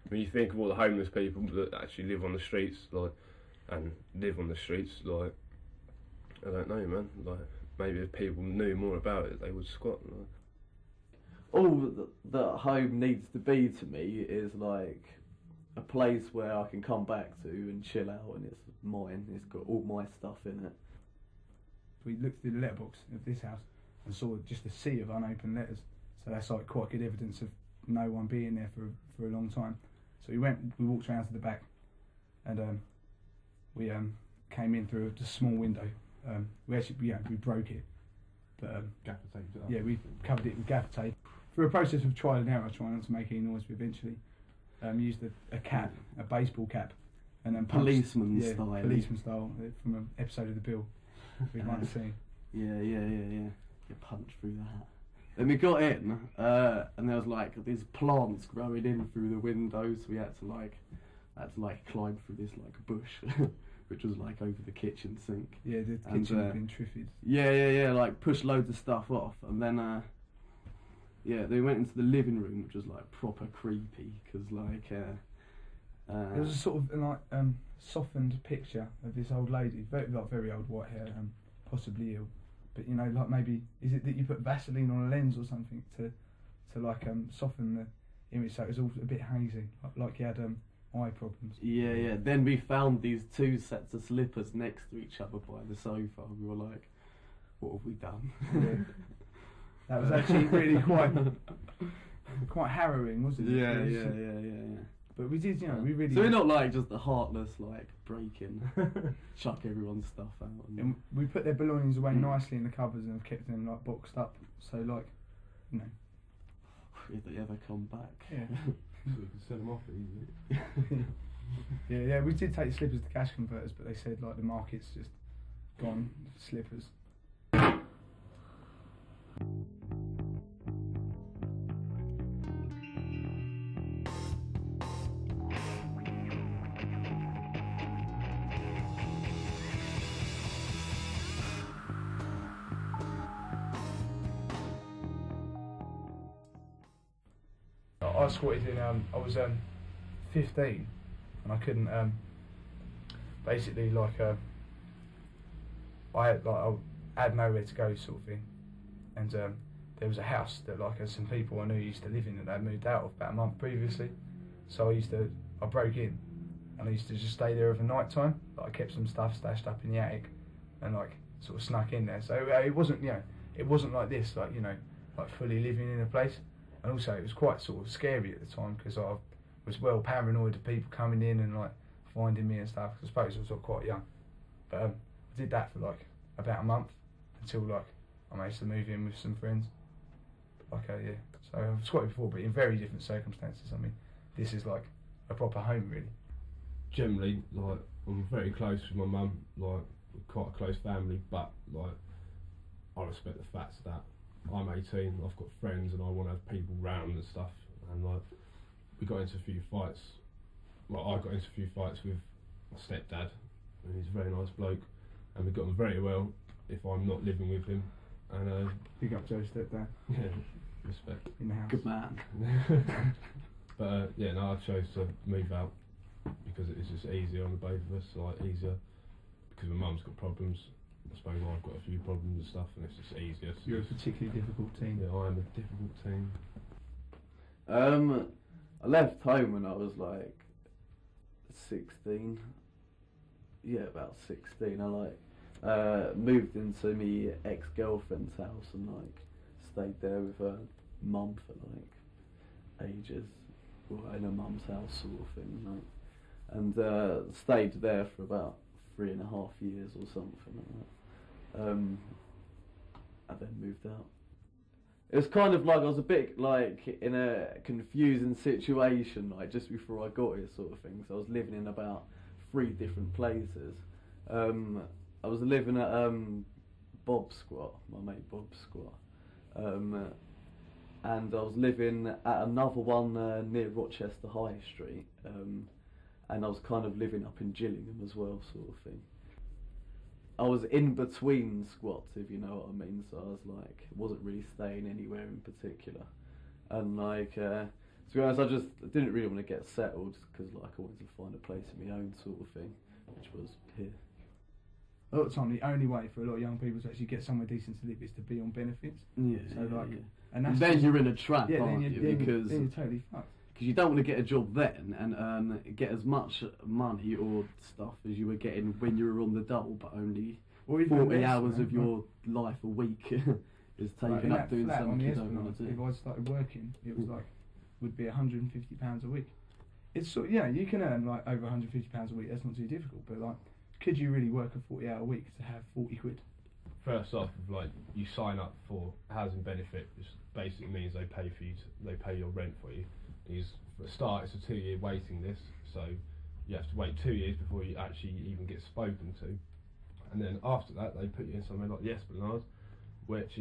when you think of all the homeless people that actually live on the streets, like, and live on the streets, like, I don't know, man. Like, maybe if people knew more about it, they would squat. Like. All that home needs to be to me is like a place where I can come back to and chill out, and it's mine. It's got all my stuff in it. We looked through the letterbox of this house and saw just a sea of unopened letters. So that's like quite good evidence of no one being there for a long time. So we walked around to the back, and we came in through a small window. We broke it, but gaffer taped it up. yeah, we covered it with gaffer tape. Through a process of trial and error, trying not to make any noise, we eventually used a cap, a baseball cap, and then Policeman style. Policeman style, from an episode of The Bill we might have seen. Yeah. You punch through the hat. Then we got in, and there was like these plants growing in through the windows. So we had to climb through this like bush, which was like over the kitchen sink. Yeah, the kitchen had been triffied. Yeah. Like push loads of stuff off, and then they went into the living room, which was like proper creepy because like there was a sort of like softened picture of this old lady, very old, white hair, possibly ill. But you know, like maybe is it that you put Vaseline on a lens or something to like soften the image so it was all a bit hazy, like you had eye problems. Yeah. Then we found these two sets of slippers next to each other by the sofa. We were like, "What have we done?" Yeah. That was actually really quite harrowing, wasn't it? Yeah. But we did, we really. So we're not like just the heartless, like break-in, chuck everyone's stuff out. And we put their belongings away nicely in the cupboards and have kept them like boxed up. So like, if they ever come back. Yeah. So we can sell them off easily. Yeah. We did take slippers to cash converters, but they said like the market's just gone for slippers. I squatted in. I was 15, and I couldn't. Basically, I had nowhere to go, sort of thing. And there was a house that some people I knew used to live in that they'd moved out of about a month previously. So I broke in, and I used to just stay there over night time. I kept some stuff stashed up in the attic, and sort of snuck in there. So it wasn't it wasn't like this, like fully living in a place. And also it was quite sort of scary at the time because I was well paranoid of people coming in and finding me and stuff. I suppose I was quite young, but I did that for about a month until I managed to move in with some friends. So I've squatted before, but in very different circumstances. I mean, this is like a proper home, really. Generally, I'm very close with my mum, we're quite a close family, but I respect the fact that I'm 18, I've got friends and I want to have people round and stuff, and we got into a few fights. I got into a few fights with my stepdad, and he's a very nice bloke, and we got on very well if I'm not living with him. And Big up Joe's stepdad. Yeah, respect. In the house. Good man. But I chose to move out because it's just easier on the both of us, easier because my mum's got problems. I suppose I've got a few problems and stuff, and it's just easier. You're a particularly difficult teen. Yeah, I am a difficult teen. I left home when I was 16. Yeah, about 16. I moved into my ex-girlfriend's house and stayed there with her mum for ages, or in her mum's house sort of thing, and stayed there for about 3.5 years or something like that. And then moved out. It was kind of I was a bit in a confusing situation just before I got here sort of thing. So I was living in about 3 different places. I was living at Bob's Squat, my mate Bob's Squat. And I was living at another one near Rochester High Street. And I was kind of living up in Gillingham as well, sort of thing. I was in between squats, if you know what I mean, so I was wasn't really staying anywhere in particular. And To be honest, I didn't really want to get settled because like I wanted to find a place of my own sort of thing, which was here. A lot of time, the only way for a lot of young people to actually get somewhere decent to live is to be on benefits. Yeah. So like, yeah. and that's then just- you're in a trap, yeah, aren't then you? you're, Because then you're totally fucked. you don't want to get a job then and get as much money or stuff as you were getting when you were on the dole, but only Or even 40 less, hours man. of your life a week is Like, taken in up that doing flat on something the you don't want Esplanade, to do. if I started working, it was like would be £150 a week. It's sort yeah, you can earn like over £150 a week. That's not too difficult, but like, could you really work a 40-hour week to have 40 quid? First off, like you sign up for housing benefit, which basically means they pay for you. They pay your rent for you. For a start, it's a 2-year waiting list, so you have to wait 2 years before you actually even get spoken to. And then after that, they put you in somewhere like the Esplanade, which